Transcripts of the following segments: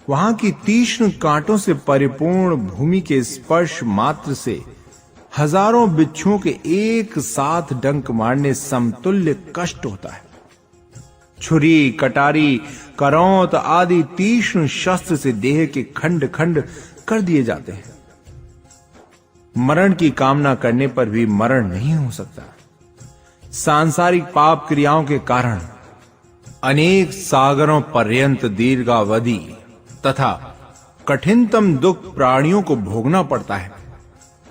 वहां की तीक्ष्ण कांटों से परिपूर्ण भूमि के स्पर्श मात्र से हजारों बिच्छुओं के एक साथ डंक मारने समतुल्य कष्ट होता है। छुरी, कटारी, करौंत आदि तीक्ष्ण शस्त्र से देह के खंड खंड कर दिए जाते हैं। मरण की कामना करने पर भी मरण नहीं हो सकता। सांसारिक पाप क्रियाओं के कारण अनेक सागरों पर्यंत दीर्घावधि तथा कठिनतम दुख प्राणियों को भोगना पड़ता है।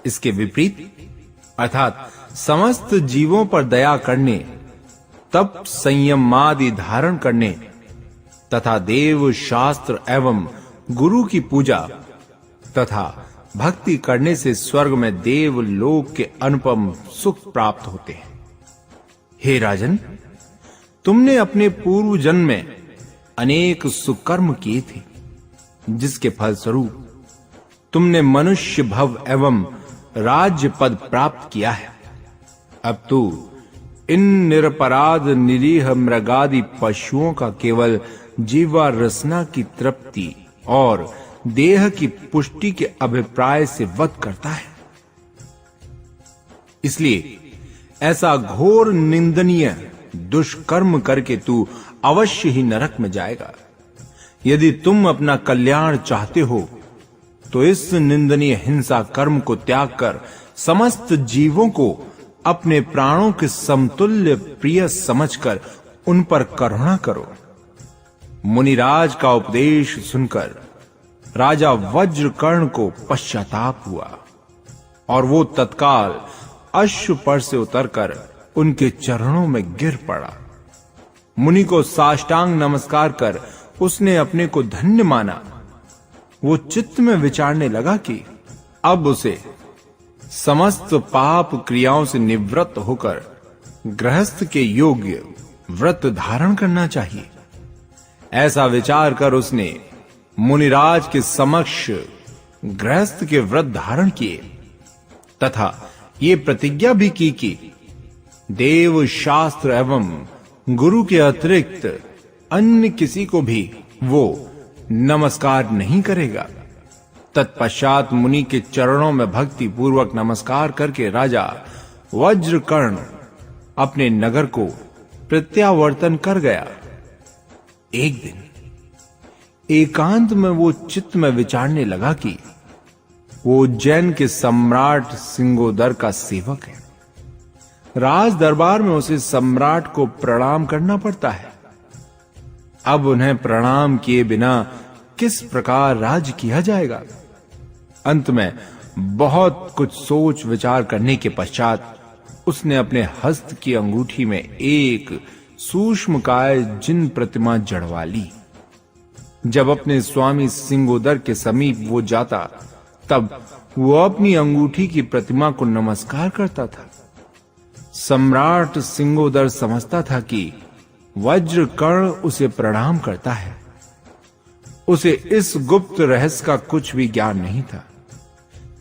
इसके विपरीत अर्थात समस्त जीवों पर दया करने, तप संयमादि धारण करने तथा देव शास्त्र एवं गुरु की पूजा तथा भक्ति करने से स्वर्ग में देव लोक के अनुपम सुख प्राप्त होते हैं। हे राजन, तुमने अपने पूर्व जन्म में अनेक सुकर्म किए थे, जिसके फलस्वरूप तुमने मनुष्य भव एवं राज्य पद प्राप्त किया है। अब तू इन निरपराध निरीह मृगादि पशुओं का केवल जीवा रसना की तृप्ति और देह की पुष्टि के अभिप्राय से वध करता है। इसलिए ऐसा घोर निंदनीय दुष्कर्म करके तू अवश्य ही नरक में जाएगा। यदि तुम अपना कल्याण चाहते हो तो इस निंदनीय हिंसा कर्म को त्याग कर समस्त जीवों को अपने प्राणों के समतुल्य प्रिय समझकर उन पर करुणा करो। मुनिराज का उपदेश सुनकर राजा वज्रकर्ण को पश्चाताप हुआ और वो तत्काल अश्व पर से उतरकर उनके चरणों में गिर पड़ा। मुनि को साष्टांग नमस्कार कर उसने अपने को धन्य माना। वो चित्त में विचारने लगा कि अब उसे समस्त पाप क्रियाओं से निवृत्त होकर गृहस्थ के योग्य व्रत धारण करना चाहिए। ऐसा विचार कर उसने मुनिराज के समक्ष गृहस्थ के व्रत धारण किए तथा ये प्रतिज्ञा भी की कि देव शास्त्र एवं गुरु के अतिरिक्त अन्य किसी को भी वो नमस्कार नहीं करेगा। तत्पश्चात मुनि के चरणों में भक्ति पूर्वक नमस्कार करके राजा वज्रकर्ण अपने नगर को प्रत्यावर्तन कर गया। एक दिन एकांत में वो चित्त में विचारने लगा कि वो उज्जैन के सम्राट सिंगोदर का सेवक है। राज दरबार में उसे सम्राट को प्रणाम करना पड़ता है। अब उन्हें प्रणाम किए बिना किस प्रकार राज किया जाएगा? अंत में बहुत कुछ सोच विचार करने के पश्चात उसने अपने हस्त की अंगूठी में एक सूक्ष्मकाय जिन प्रतिमा जड़वा ली। जब अपने स्वामी सिंगोदर के समीप वो जाता तब वो अपनी अंगूठी की प्रतिमा को नमस्कार करता था। सम्राट सिंगोदर समझता था कि वज्रकर्ण उसे प्रणाम करता है। उसे इस गुप्त रहस्य का कुछ भी ज्ञान नहीं था।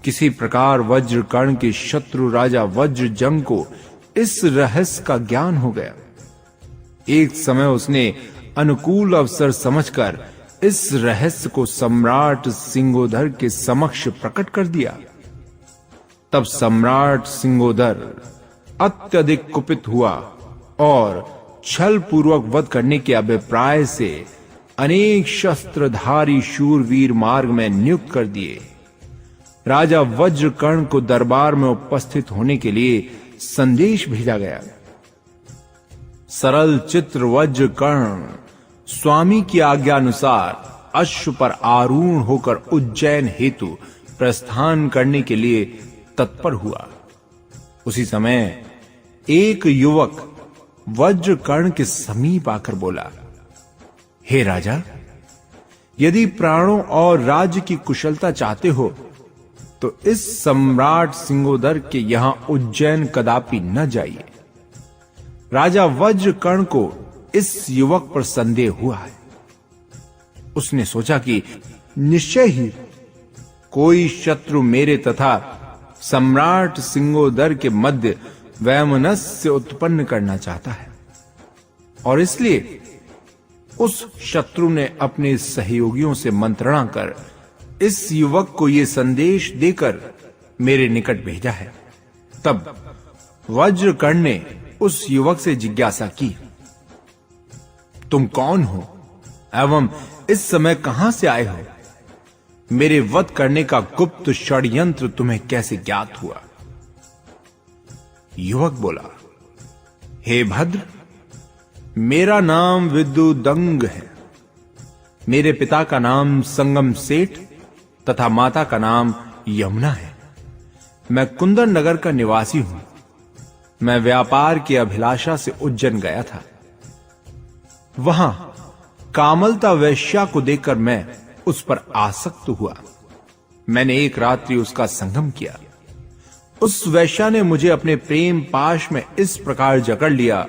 किसी प्रकार वज्रकर्ण के शत्रु राजा वज्रजंग को इस रहस्य का ज्ञान हो गया। एक समय उसने अनुकूल अवसर समझकर इस रहस्य को सम्राट सिंगोदर के समक्ष प्रकट कर दिया। तब सम्राट सिंगोदर अत्यधिक कुपित हुआ और छल पूर्वक वध करने के अभिप्राय से अनेक शस्त्रधारी शूरवीर मार्ग में नियुक्त कर दिए। राजा वज्रकर्ण को दरबार में उपस्थित होने के लिए संदेश भेजा गया। सरल चित्र वज्रकर्ण स्वामी की आज्ञा अनुसार अश्व पर आरूढ़ होकर उज्जैन हेतु प्रस्थान करने के लिए तत्पर हुआ। उसी समय एक युवक वज्रकर्ण के समीप आकर बोला, हे राजा, यदि प्राणों और राज्य की कुशलता चाहते हो तो इस सम्राट सिंगोदर के यहां उज्जैन कदापि न जाइए। राजा वज्रकर्ण को इस युवक पर संदेह हुआ है। उसने सोचा कि निश्चय ही कोई शत्रु मेरे तथा सम्राट सिंगोदर के मध्य वैमनस्य उत्पन्न करना चाहता है और इसलिए उस शत्रु ने अपने सहयोगियों से मंत्रणा कर इस युवक को यह संदेश देकर मेरे निकट भेजा है। तब वज्रकर्ण ने उस युवक से जिज्ञासा की, तुम कौन हो एवं इस समय कहां से आए हो? मेरे वध करने का गुप्त षड्यंत्र तुम्हें कैसे ज्ञात हुआ? युवक बोला, हे भद्र, मेरा नाम विद्युदंग है। मेरे पिता का नाम संगम सेठ तथा माता का नाम यमुना है। मैं कुंदन नगर का निवासी हूं। मैं व्यापार की अभिलाषा से उज्जैन गया था। वहां कामलता वैश्या को देखकर मैं उस पर आसक्त हुआ। मैंने एक रात्रि उसका संगम किया। उस वैश्या ने मुझे अपने प्रेम पाश में इस प्रकार जकड़ लिया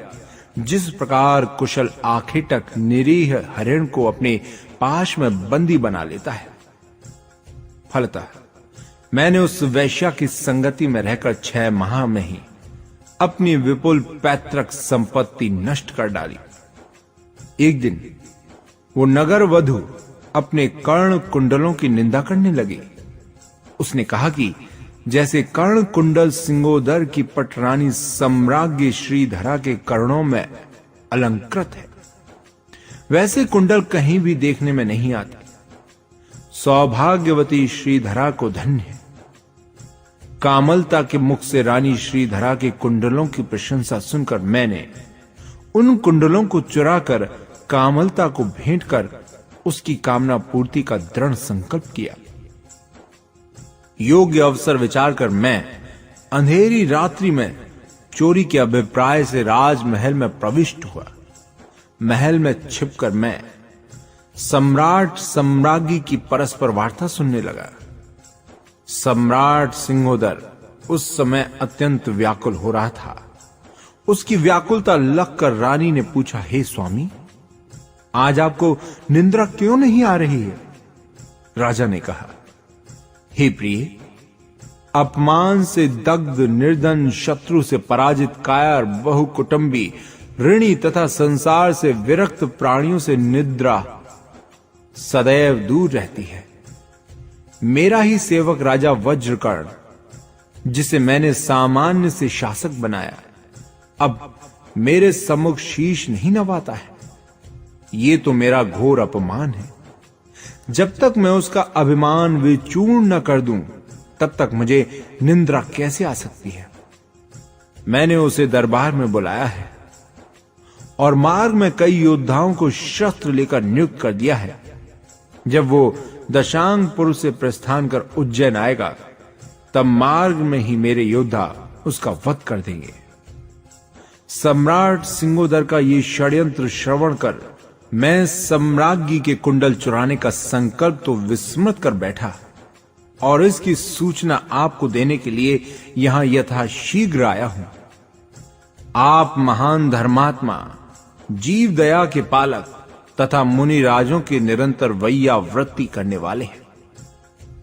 जिस प्रकार कुशल आखेटक निरीह हरिण को अपने पाश में बंदी बना लेता है। फलतः मैंने उस वैश्या की संगति में रहकर 6 माह में ही अपनी विपुल पैतृक संपत्ति नष्ट कर डाली। एक दिन वो नगर वधु अपने कर्ण कुंडलों की निंदा करने लगी। उसने कहा कि जैसे कर्ण कुंडल सिंगोदर की पटरानी सम्राज्ञी श्रीधरा के कर्णों में अलंकृत है, वैसे कुंडल कहीं भी देखने में नहीं आते। सौभाग्यवती श्रीधरा को धन्य है। कामलता के मुख से रानी श्रीधरा के कुंडलों की प्रशंसा सुनकर मैंने उन कुंडलों को चुराकर कामलता को भेंट कर उसकी कामना पूर्ति का दृढ़ संकल्प किया। योग्य अवसर विचार कर मैं अंधेरी रात्रि में चोरी के अभिप्राय से राजमहल में प्रविष्ट हुआ। महल में छिपकर मैं सम्राट सम्राज्ञी की परस्पर वार्ता सुनने लगा। सम्राट सिंहोदर उस समय अत्यंत व्याकुल हो रहा था। उसकी व्याकुलता लगकर रानी ने पूछा, हे स्वामी, आज आपको निंद्रा क्यों नहीं आ रही है? राजा ने कहा, हे प्रिय, अपमान से दग्ध निर्धन शत्रु से पराजित कायर बहुकुटुंबी ऋणी तथा संसार से विरक्त प्राणियों से निद्रा सदैव दूर रहती है। मेरा ही सेवक राजा वज्रकर्ण, जिसे मैंने सामान्य से शासक बनाया, अब मेरे सम्मुख शीश नहीं नवाता है। ये तो मेरा घोर अपमान है। जब तक मैं उसका अभिमान विचूर्ण न कर दूं, तब तक मुझे निंद्रा कैसे आ सकती है? मैंने उसे दरबार में बुलाया है और मार्ग में कई योद्धाओं को शस्त्र लेकर नियुक्त कर दिया है। जब वो दशांगपुर से प्रस्थान कर उज्जैन आएगा, तब मार्ग में ही मेरे योद्धा उसका वध कर देंगे। सम्राट सिंहोदर का ये षड्यंत्र श्रवण कर मैं सम्राज्ञी के कुंडल चुराने का संकल्प तो विस्मृत कर बैठा और इसकी सूचना आपको देने के लिए यहां यथाशीघ्र आया हूं। आप महान धर्मात्मा, जीव दया के पालक तथा मुनि राजों के निरंतर वैयावृत्ति करने वाले हैं।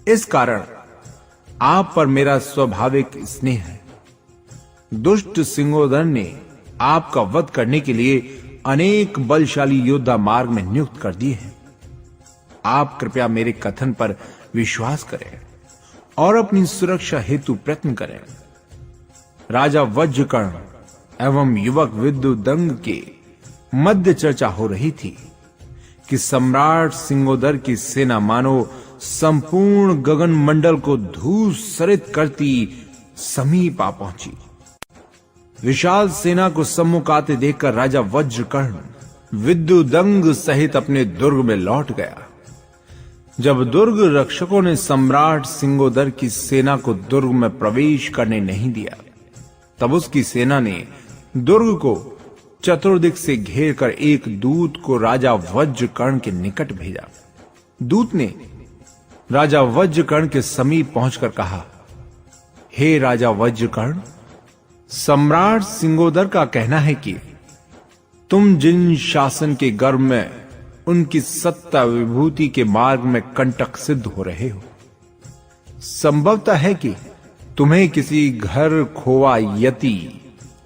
इस कारण आप पर मेरा स्वाभाविक स्नेह है। दुष्ट सिंहोदर ने आपका वध करने के लिए अनेक बलशाली योद्धा मार्ग में नियुक्त कर दिए हैं। आप कृपया मेरे कथन पर विश्वास करें और अपनी सुरक्षा हेतु प्रयत्न करें। राजा वज्रकर्ण एवं युवक विद्युदंग के मध्य चर्चा हो रही थी कि सम्राट सिंहोदर की सेना मानो संपूर्ण गगन मंडल को धूसरित करती समीप आ पहुंची। विशाल सेना को सम्मुख आते देखकर राजा वज्रकर्ण विद्युदंग सहित अपने दुर्ग में लौट गया। जब दुर्ग रक्षकों ने सम्राट सिंहोदर की सेना को दुर्ग में प्रवेश करने नहीं दिया, तब उसकी सेना ने दुर्ग को चतुर्दिक से घेर कर एक दूत को राजा वज्रकर्ण के निकट भेजा। दूत ने राजा वज्रकर्ण के समीप पहुंचकर कहा, हे राजा वज्रकर्ण, सम्राट सिंहोदर का कहना है कि तुम जिन शासन के गर्भ में उनकी सत्ता विभूति के मार्ग में कंटक सिद्ध हो रहे हो, संभवतः है कि तुम्हें किसी घर खोवा यति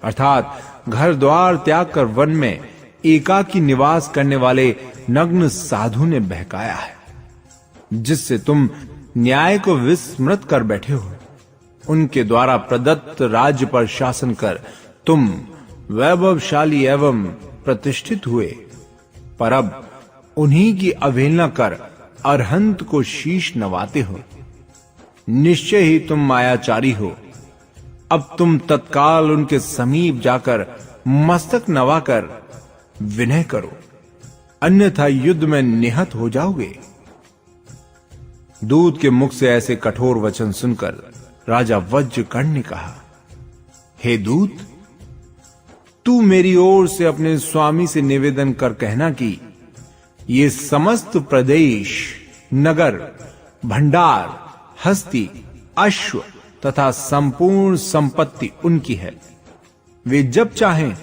अर्थात घर द्वार त्याग कर वन में एकाकी निवास करने वाले नग्न साधु ने बहकाया है, जिससे तुम न्याय को विस्मृत कर बैठे हो। उनके द्वारा प्रदत्त राज्य पर शासन कर तुम वैभवशाली एवं प्रतिष्ठित हुए, पर अब उन्हीं की अवहेलना कर अरहंत को शीश नवाते हो। निश्चय ही तुम मायाचारी हो। अब तुम तत्काल उनके समीप जाकर मस्तक नवाकर विनय करो, अन्यथा युद्ध में निहत हो जाओगे। दूत के मुख से ऐसे कठोर वचन सुनकर राजा वज्रकर्ण ने कहा, हे दूत, तू मेरी ओर से अपने स्वामी से निवेदन कर कहना कि ये समस्त प्रदेश, नगर, भंडार, हस्ती, अश्व तथा संपूर्ण संपत्ति उनकी है। वे जब चाहें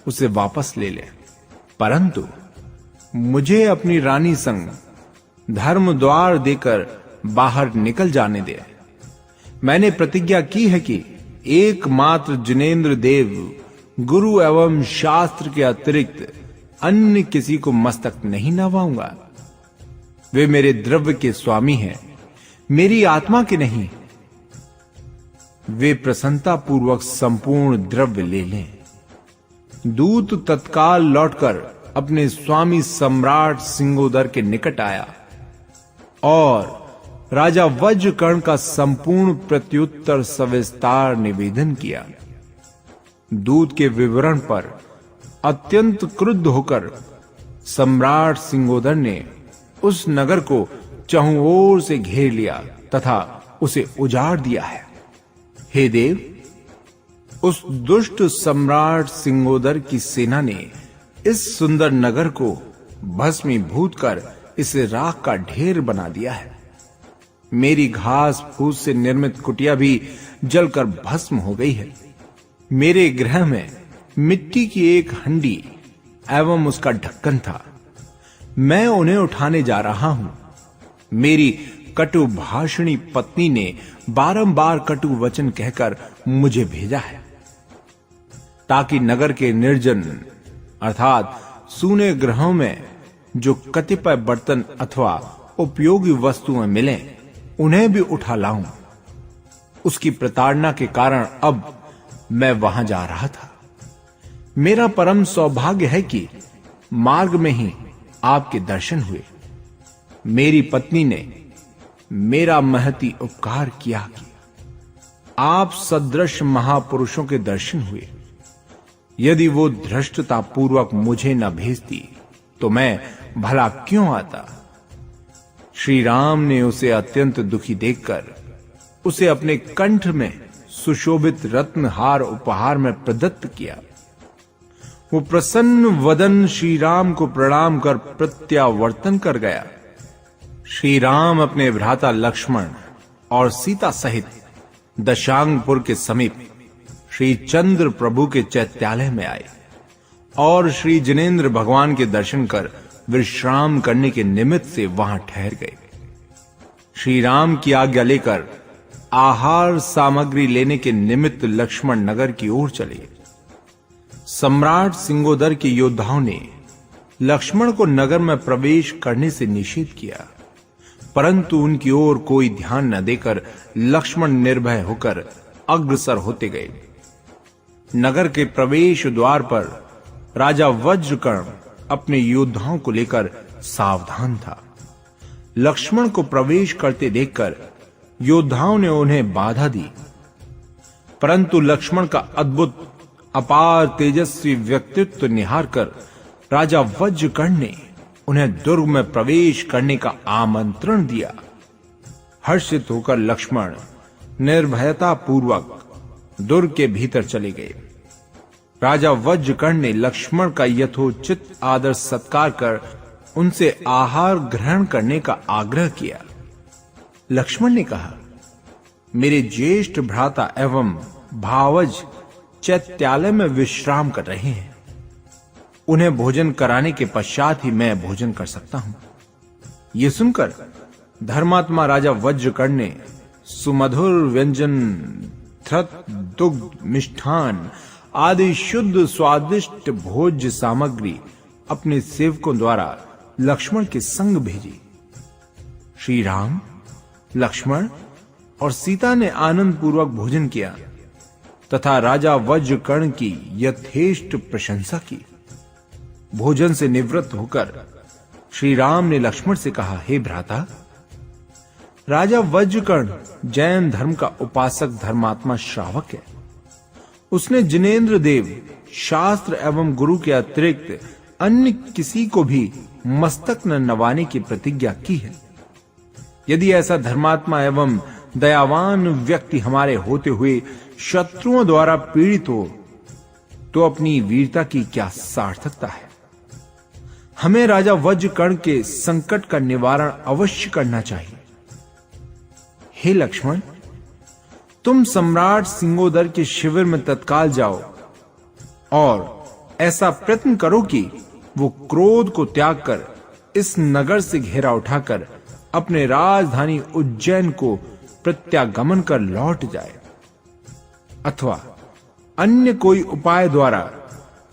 उसे वापस ले लें, परंतु मुझे अपनी रानी संग धर्म द्वार देकर बाहर निकल जाने दे। मैंने प्रतिज्ञा की है कि एकमात्र जिनेंद्र देव, गुरु एवं शास्त्र के अतिरिक्त अन्य किसी को मस्तक नहीं नवाऊंगा। वे मेरे द्रव्य के स्वामी हैं, मेरी आत्मा के नहीं। वे प्रसन्नता पूर्वक संपूर्ण द्रव्य ले लें। दूत तत्काल लौटकर अपने स्वामी सम्राट सिंहोदर के निकट आया और राजा वज्रकर्ण का संपूर्ण प्रत्युत्तर सविस्तार निवेदन किया। दूत के विवरण पर अत्यंत क्रुद्ध होकर सम्राट सिंहोदर ने उस नगर को चहुं ओर से घेर लिया तथा उसे उजाड़ दिया है। हे देव, उस दुष्ट सम्राट सिंहोदर की सेना ने इस सुंदर नगर को भस्मीभूत कर इसे राख का ढेर बना दिया है। मेरी घास फूस से निर्मित कुटिया भी जलकर भस्म हो गई है। मेरे गृह में मिट्टी की एक हंडी एवं उसका ढक्कन था। मैं उन्हें उठाने जा रहा हूं। मेरी कटु भाषणी पत्नी ने बारंबार कटु वचन कहकर मुझे भेजा है, ताकि नगर के निर्जन अर्थात सूने गृहों में जो कतिपय बर्तन अथवा उपयोगी वस्तुएं मिलें, उन्हें भी उठा लाऊं। उसकी प्रताड़ना के कारण अब मैं वहां जा रहा था। मेरा परम सौभाग्य है कि मार्ग में ही आपके दर्शन हुए। मेरी पत्नी ने मेरा महती उपकार किया कि आप सदृश महापुरुषों के दर्शन हुए। यदि वो धृष्टता पूर्वक मुझे न भेजती तो मैं भला क्यों आता। श्री राम ने उसे अत्यंत दुखी देखकर उसे अपने कंठ में सुशोभित रत्नहार उपहार में प्रदत्त किया। वो प्रसन्न वदन श्री राम को प्रणाम कर प्रत्यावर्तन कर गया। श्री राम अपने भ्राता लक्ष्मण और सीता सहित दशांगपुर के समीप श्री चंद्र प्रभु के चैत्यालय में आए और श्री जिनेंद्र भगवान के दर्शन कर विश्राम करने के निमित्त से वहां ठहर गए। श्री राम की आज्ञा लेकर आहार सामग्री लेने के निमित्त लक्ष्मण नगर की ओर चले। सम्राट सिंहोदर के योद्धाओं ने लक्ष्मण को नगर में प्रवेश करने से निषेध किया, परंतु उनकी ओर कोई ध्यान न देकर लक्ष्मण निर्भय होकर अग्रसर होते गए। नगर के प्रवेश द्वार पर राजा वज्रकर्ण अपने योद्धाओं को लेकर सावधान था। लक्ष्मण को प्रवेश करते देखकर योद्धाओं ने उन्हें बाधा दी, परंतु लक्ष्मण का अद्भुत अपार तेजस्वी व्यक्तित्व निहार कर राजा वज्रकर्ण ने उन्हें दुर्ग में प्रवेश करने का आमंत्रण दिया। हर्षित होकर लक्ष्मण निर्भयता पूर्वक दुर्ग के भीतर चले गए। राजा वज्रकर्ण ने लक्ष्मण का यथोचित आदर सत्कार कर उनसे आहार ग्रहण करने का आग्रह किया। लक्ष्मण ने कहा, मेरे ज्येष्ठ भ्राता एवं भावज चैत्यालय में विश्राम कर रहे हैं। उन्हें भोजन कराने के पश्चात ही मैं भोजन कर सकता हूं। यह सुनकर धर्मात्मा राजा वज्रकर्ण ने सुमधुर व्यंजन, थ्रत, दुग्ध, मिष्ठान आदि शुद्ध स्वादिष्ट भोज्य सामग्री अपने सेवकों द्वारा लक्ष्मण के संग भेजी। श्री राम, लक्ष्मण और सीता ने आनंद पूर्वक भोजन किया तथा राजा वज्रकर्ण की यथेष्ट प्रशंसा की। भोजन से निवृत्त होकर श्री राम ने लक्ष्मण से कहा, हे भ्राता, राजा वज्रकर्ण जैन धर्म का उपासक धर्मात्मा श्रावक है। उसने जिनेंद्र देव, शास्त्र एवं गुरु के अतिरिक्त अन्य किसी को भी मस्तक न नवाने की प्रतिज्ञा की है। यदि ऐसा धर्मात्मा एवं दयावान व्यक्ति हमारे होते हुए शत्रुओं द्वारा पीड़ित हो तो अपनी वीरता की क्या सार्थकता है। हमें राजा वज्रकर्ण के संकट का निवारण अवश्य करना चाहिए। हे लक्ष्मण, तुम सम्राट सिंगोदर के शिविर में तत्काल जाओ और ऐसा प्रयत्न करो कि वो क्रोध को त्याग कर इस नगर से घेरा उठाकर अपने राजधानी उज्जैन को प्रत्यागमन कर लौट जाए, अथवा अन्य कोई उपाय द्वारा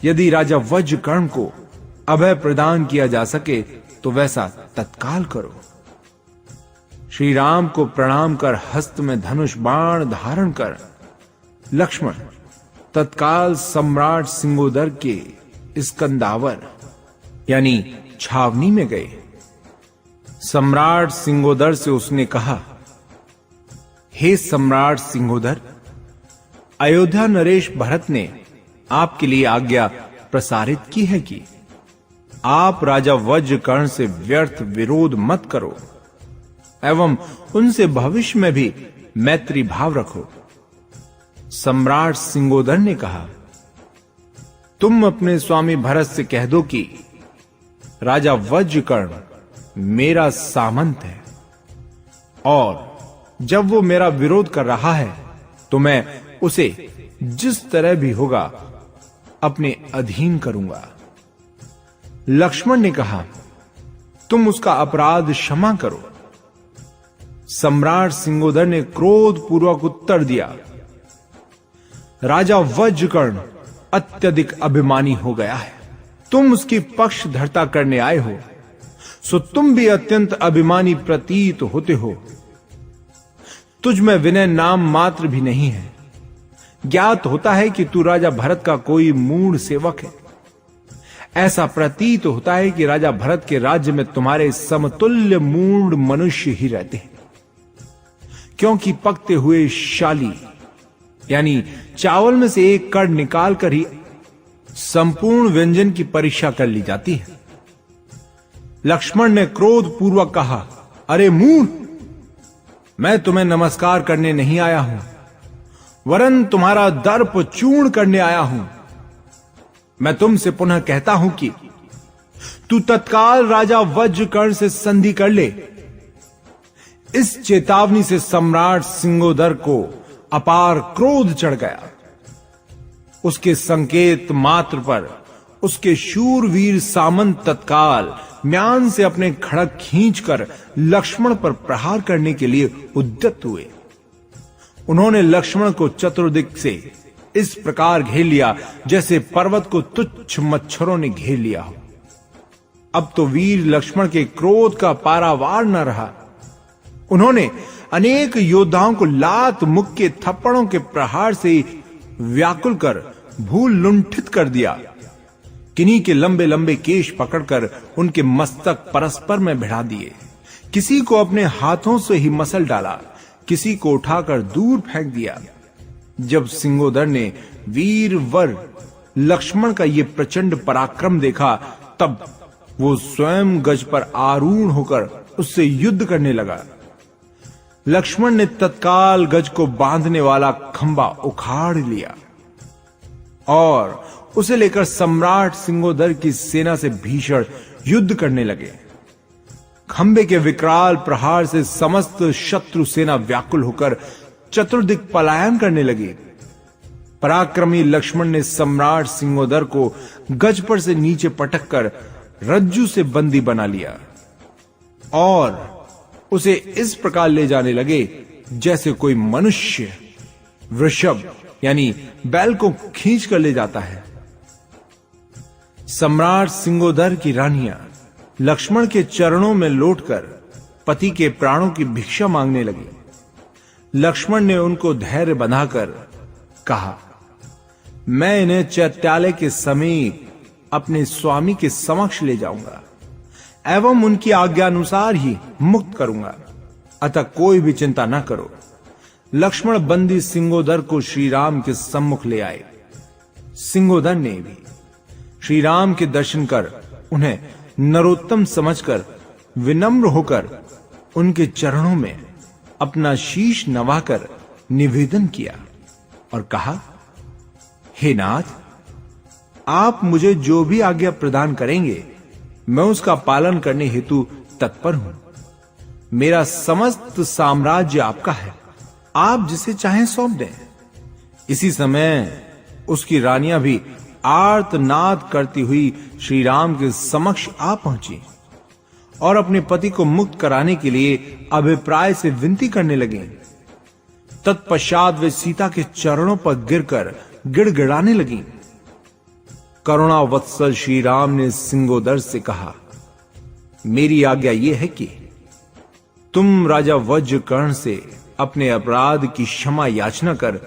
यदि राजा वज्रकर्ण को अभय प्रदान किया जा सके तो वैसा तत्काल करो। श्री राम को प्रणाम कर हस्त में धनुष बाण धारण कर लक्ष्मण तत्काल सम्राट सिंगोदर के स्कंदावर यानी छावनी में गए। सम्राट सिंगोदर से उसने कहा, हे सम्राट सिंगोदर, अयोध्या नरेश भरत ने आपके लिए आज्ञा प्रसारित की है कि आप राजा वज्रकर्ण से व्यर्थ विरोध मत करो एवं उनसे भविष्य में भी मैत्री भाव रखो। सम्राट सिंगोदर ने कहा, तुम अपने स्वामी भरत से कह दो कि राजा वज्रकर्ण मेरा सामंत है और जब वो मेरा विरोध कर रहा है तो मैं उसे जिस तरह भी होगा अपने अधीन करूंगा। लक्ष्मण ने कहा, तुम उसका अपराध क्षमा करो। सम्राट सिंगोदर ने क्रोध पूर्वक उत्तर दिया, राजा वज्रकर्ण अत्यधिक अभिमानी हो गया है। तुम उसकी पक्षधरता करने आए हो, सो तुम भी अत्यंत अभिमानी प्रतीत होते हो। तुझ में विनय नाम मात्र भी नहीं है। ज्ञात होता है कि तू राजा भरत का कोई मूढ़ सेवक है। ऐसा प्रतीत होता है कि राजा भरत के राज्य में तुम्हारे समतुल्य मूढ़ मनुष्य ही रहते हैं, क्योंकि पकते हुए शाली यानी चावल में से एक कण निकाल कर ही संपूर्ण व्यंजन की परीक्षा कर ली जाती है। लक्ष्मण ने क्रोध पूर्वक कहा, अरे मूढ़, मैं तुम्हें नमस्कार करने नहीं आया हूं, वरन तुम्हारा दर्प चूर्ण करने आया हूं। मैं तुमसे पुनः कहता हूं कि तू तत्काल राजा वज्रकर्ण से संधि कर ले। इस चेतावनी से सम्राट सिंगोदर को अपार क्रोध चढ़ गया। उसके संकेत मात्र पर उसके शूरवीर सामंत तत्काल म्यान से अपने खड़ग खींचकर लक्ष्मण पर प्रहार करने के लिए उद्यत हुए। उन्होंने लक्ष्मण को चतुर्दिक से इस प्रकार घेर लिया जैसे पर्वत को तुच्छ मच्छरों ने घेर लिया हो। अब तो वीर लक्ष्मण के क्रोध का पारावार न रहा। उन्होंने अनेक योद्धाओं को लात मुक्के थप्पड़ों के प्रहार से व्याकुल कर भूल लुंठित कर दिया। किन्हीं के लंबे लंबे केश पकड़कर उनके मस्तक परस्पर में भिड़ा दिए। किसी को अपने हाथों से ही मसल डाला, किसी को उठाकर दूर फेंक दिया। जब सिंगोदर ने वीर वर लक्ष्मण का ये प्रचंड पराक्रम देखा, तब वो स्वयं गज पर आरूढ़ होकर उससे युद्ध करने लगा। लक्ष्मण ने तत्काल गज को बांधने वाला खंबा उखाड़ लिया और उसे लेकर सम्राट सिंगोदर की सेना से भीषण युद्ध करने लगे। खंबे के विकराल प्रहार से समस्त शत्रु सेना व्याकुल होकर चतुर्दिक पलायन करने लगी। पराक्रमी लक्ष्मण ने सम्राट सिंगोदर को गज पर से नीचे पटक कर रज्जू से बंदी बना लिया और उसे इस प्रकार ले जाने लगे जैसे कोई मनुष्य वृषभ यानी बैल को खींच कर ले जाता है। सम्राट सिंगोदर की रानियां लक्ष्मण के चरणों में लौटकर पति के प्राणों की भिक्षा मांगने लगी। लक्ष्मण ने उनको धैर्य बंधाकर कहा, मैं इन्हें चैत्यालय के समीप अपने स्वामी के समक्ष ले जाऊंगा एवं उनकी आज्ञा अनुसार ही मुक्त करूंगा, अतः कोई भी चिंता न करो। लक्ष्मण बंदी सिंगोदर को श्री राम के सम्मुख ले आए। सिंगोदर ने भी श्री राम के दर्शन कर उन्हें नरोत्तम समझकर विनम्र होकर उनके चरणों में अपना शीश नवाकर निवेदन किया और कहा, हे नाथ, आप मुझे जो भी आज्ञा प्रदान करेंगे मैं उसका पालन करने हेतु तत्पर हूं। मेरा समस्त साम्राज्य आपका है, आप जिसे चाहें सौंप दें। इसी समय उसकी रानियां भी आर्तनाद करती हुई श्री राम के समक्ष आ पहुंची और अपने पति को मुक्त कराने के लिए अभिप्राय से विनती करने लगी। तत्पश्चात वे सीता के चरणों पर गिरकर गिड़गिड़ाने लगी। करुणावत्सल श्री राम ने सिंगोदर से कहा, मेरी आज्ञा यह है कि तुम राजा वज्रकर्ण से अपने अपराध की क्षमा याचना कर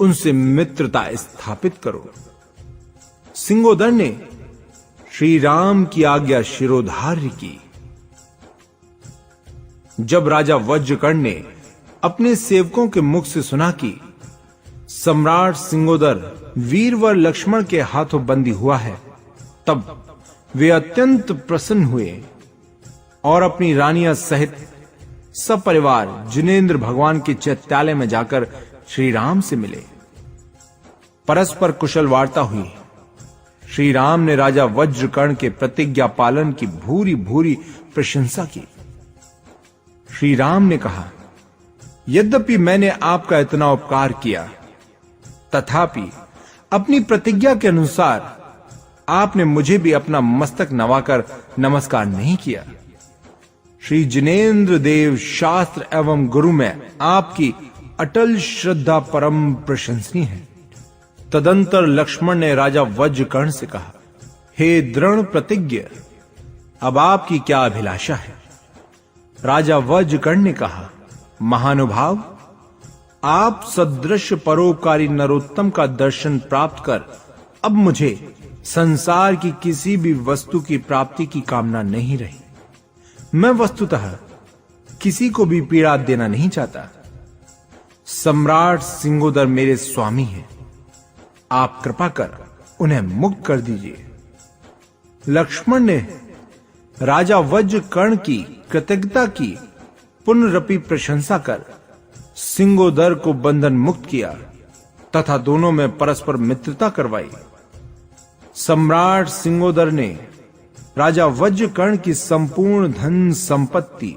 उनसे मित्रता स्थापित करो। सिंगोदर ने श्री राम की आज्ञा शिरोधार्य की। जब राजा वज्रकर्ण ने अपने सेवकों के मुख से सुना कि सम्राट सिंगोदर वीरवर लक्ष्मण के हाथों बंदी हुआ है, तब वे अत्यंत प्रसन्न हुए और अपनी रानियां सहित सपरिवार जिनेंद्र भगवान के चैत्यालय में जाकर श्री राम से मिले। परस्पर कुशल वार्ता हुई। श्री राम ने राजा वज्रकर्ण के प्रतिज्ञा पालन की भूरी भूरी प्रशंसा की। श्री राम ने कहा, यद्यपि मैंने आपका इतना उपकार किया, तथापि अपनी प्रतिज्ञा के अनुसार आपने मुझे भी अपना मस्तक नवाकर नमस्कार नहीं किया। श्री जिनेंद्र देव शास्त्र एवं गुरु में आपकी अटल श्रद्धा परम प्रशंसनीय है। तदंतर लक्ष्मण ने राजा वज्रकर्ण से कहा, हे दृढ़ प्रतिज्ञ, अब आपकी क्या अभिलाषा है? राजा वज्रकर्ण ने कहा, महानुभाव, आप सदृश परोपकारी नरोत्तम का दर्शन प्राप्त कर अब मुझे संसार की किसी भी वस्तु की प्राप्ति की कामना नहीं रही। मैं वस्तुतः किसी को भी पीड़ा देना नहीं चाहता। सम्राट सिंगोदर मेरे स्वामी हैं, आप कृपा कर उन्हें मुक्त कर दीजिए। लक्ष्मण ने राजा वज्रकर्ण की कृतज्ञता की पुनरपि प्रशंसा कर सिंगोदर को बंधन मुक्त किया तथा दोनों में परस्पर मित्रता करवाई। सम्राट सिंगोदर ने राजा वज्रकर्ण की संपूर्ण धन संपत्ति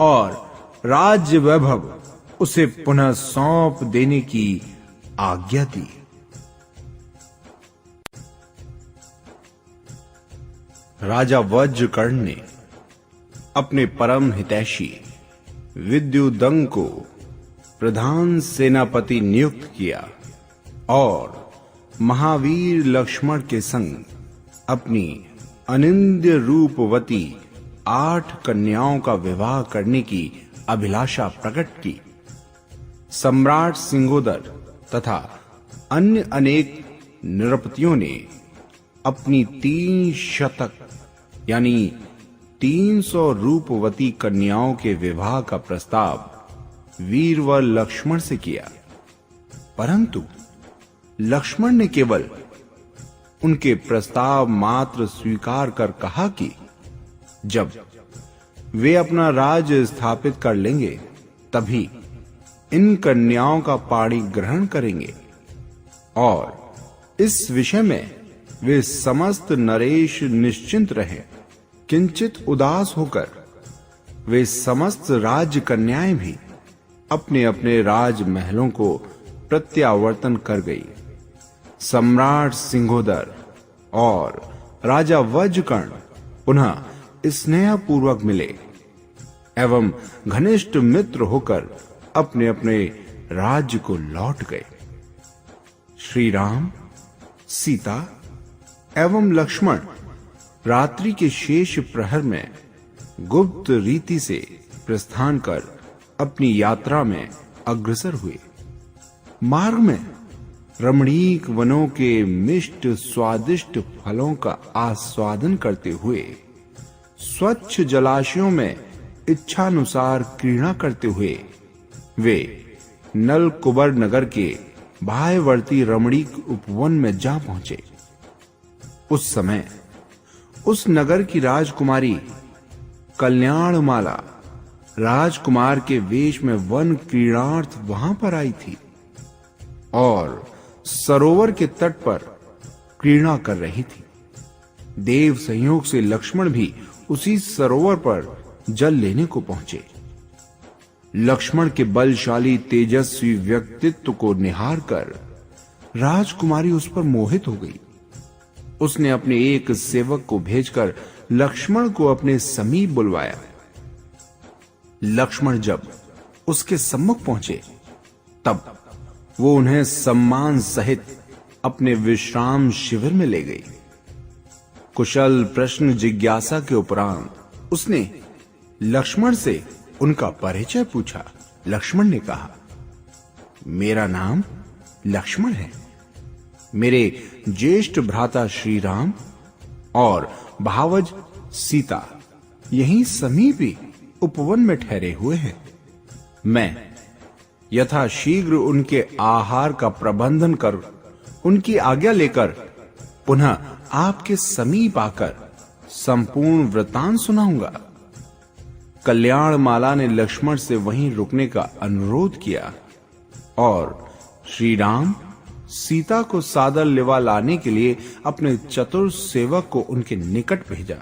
और राज्य वैभव उसे पुनः सौंप देने की आज्ञा दी। राजा वज्रकर्ण ने अपने परम हितैषी विद्युदंग को प्रधान सेनापति नियुक्त किया और महावीर लक्ष्मण के संग अपनी अनिंद्य रूपवती 8 कन्याओं का विवाह करने की अभिलाषा प्रकट की। सम्राट सिंगोदर तथा अन्य अनेक नृपतियों ने अपनी 3 शतक यानी 300 रूपवती कन्याओं के विवाह का प्रस्ताव वीरवर लक्ष्मण से किया, परंतु लक्ष्मण ने केवल उनके प्रस्ताव मात्र स्वीकार कर कहा कि जब वे अपना राज्य स्थापित कर लेंगे तभी इन कन्याओं का पाणी ग्रहण करेंगे और इस विषय में वे समस्त नरेश निश्चिंत रहें। किंचित उदास होकर वे समस्त राज्य कन्याएं भी अपने अपने राजमहलों को प्रत्यावर्तन कर गई। सम्राट सिंगोदर और राजा वज्रकर्ण पुनः स्नेहपूर्वक मिले एवं घनिष्ठ मित्र होकर अपने अपने राज्य को लौट गए। श्री राम, सीता एवं लक्ष्मण रात्रि के शेष प्रहर में गुप्त रीति से प्रस्थान कर अपनी यात्रा में अग्रसर हुए। मार्ग में रमणीक वनों के मिष्ट स्वादिष्ट फलों का आस्वादन करते हुए, स्वच्छ जलाशयों में इच्छानुसार क्रीड़ा करते हुए वे नलकुबर नगर के बाह्यवर्ती रमणीक उपवन में जा पहुंचे। उस समय उस नगर की राजकुमारी कल्याणमाला राजकुमार के वेश में वन क्रीड़ार्थ वहां पर आई थी और सरोवर के तट पर क्रीड़ा कर रही थी। देव संयोग से लक्ष्मण भी उसी सरोवर पर जल लेने को पहुंचे। लक्ष्मण के बलशाली तेजस्वी व्यक्तित्व को निहार कर राजकुमारी उस पर मोहित हो गई। उसने अपने एक सेवक को भेजकर लक्ष्मण को अपने समीप बुलवाया। लक्ष्मण जब उसके सम्मुख पहुंचे तब वो उन्हें सम्मान सहित अपने विश्राम शिविर में ले गई। कुशल प्रश्न जिज्ञासा के उपरांत उसने लक्ष्मण से उनका परिचय पूछा। लक्ष्मण ने कहा, मेरा नाम लक्ष्मण है। मेरे ज्येष्ठ भ्राता श्री राम और भावज सीता यहीं समीप ही उपवन में ठहरे हुए हैं। मैं यथा शीघ्र उनके आहार का प्रबंधन कर उनकी आज्ञा लेकर पुनः आपके समीप आकर संपूर्ण वृतांत सुनाऊंगा। कल्याणमाला ने लक्ष्मण से वहीं रुकने का अनुरोध किया और श्री राम सीता को सादर लिवा लाने के लिए अपने चतुर सेवक को उनके निकट भेजा।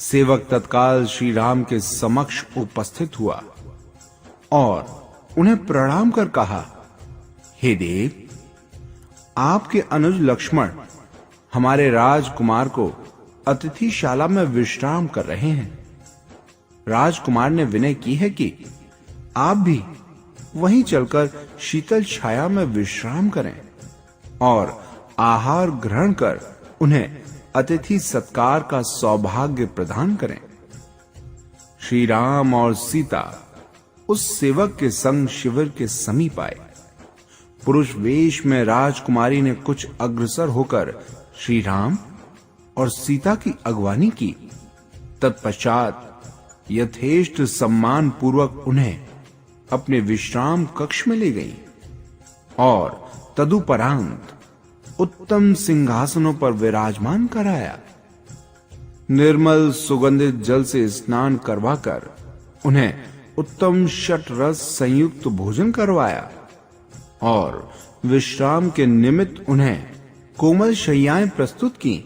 सेवक तत्काल श्री राम के समक्ष उपस्थित हुआ और उन्हें प्रणाम कर कहा, हे देव, आपके अनुज लक्ष्मण हमारे राजकुमार को अतिथिशाला में विश्राम कर रहे हैं। राजकुमार ने विनय की है कि आप भी वहीं चलकर शीतल छाया में विश्राम करें और आहार ग्रहण कर उन्हें अतिथि सत्कार का सौभाग्य प्रदान करें। श्री राम और सीता उस सेवक के संग शिविर के समीप आए। पुरुष वेश में राजकुमारी ने कुछ अग्रसर होकर श्री राम और सीता की अगवानी की। तत्पश्चात यथेष्ट सम्मान पूर्वक उन्हें अपने विश्राम कक्ष में ले गई और तदुपरांत उत्तम सिंहासनों पर विराजमान कराया। निर्मल सुगंधित जल से स्नान करवाकर उन्हें उत्तम षट रस संयुक्त भोजन करवाया और विश्राम के निमित्त उन्हें कोमल शय्याएं प्रस्तुत की।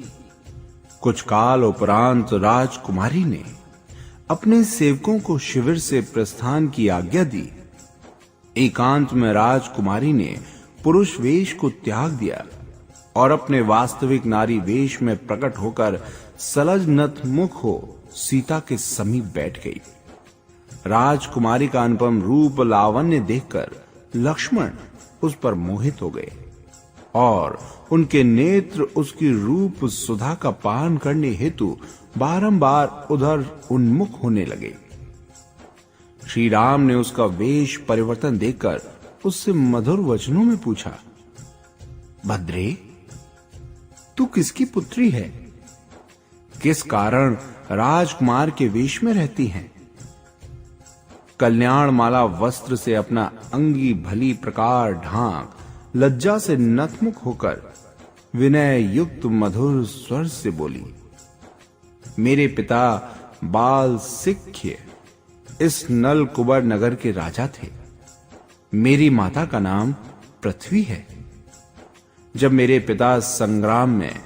कुछ काल उपरांत राजकुमारी ने अपने सेवकों को शिविर से प्रस्थान की आज्ञा दी। एकांत में राजकुमारी ने पुरुष वेश को त्याग दिया और अपने वास्तविक नारी वेश में प्रकट होकर सलज नतमुख हो सीता के समीप बैठ गई। राजकुमारी का अनुपम रूप लावण्य देखकर लक्ष्मण उस पर मोहित हो गए और उनके नेत्र उसकी रूप सुधा का पान करने हेतु बारंबार उधर उन्मुख होने लगे। श्री राम ने उसका वेश परिवर्तन देखकर उससे मधुर वचनों में पूछा, भद्रे, तू किसकी पुत्री है? किस कारण राजकुमार के वेश में रहती हैं? कल्याणमाला वस्त्र से अपना अंगी भली प्रकार ढांक लज्जा से नतमुख होकर विनय युक्त मधुर स्वर से बोली, मेरे पिता बाल सिक्ख्य इस नलकुबर नगर के राजा थे। मेरी माता का नाम पृथ्वी है। जब मेरे पिता संग्राम में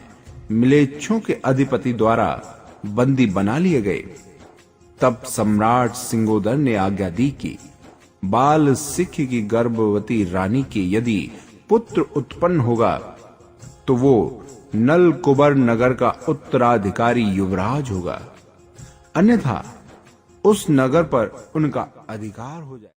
मिलेच्छों के अधिपति द्वारा बंदी बना लिए गए, तब सम्राट सिंगोदर ने आज्ञा दी कि बाल सिक्ख की गर्भवती रानी के यदि पुत्र उत्पन्न होगा तो वो नलकुबर नगर का उत्तराधिकारी युवराज होगा, अन्यथा उस नगर पर उनका अधिकार हो जाए।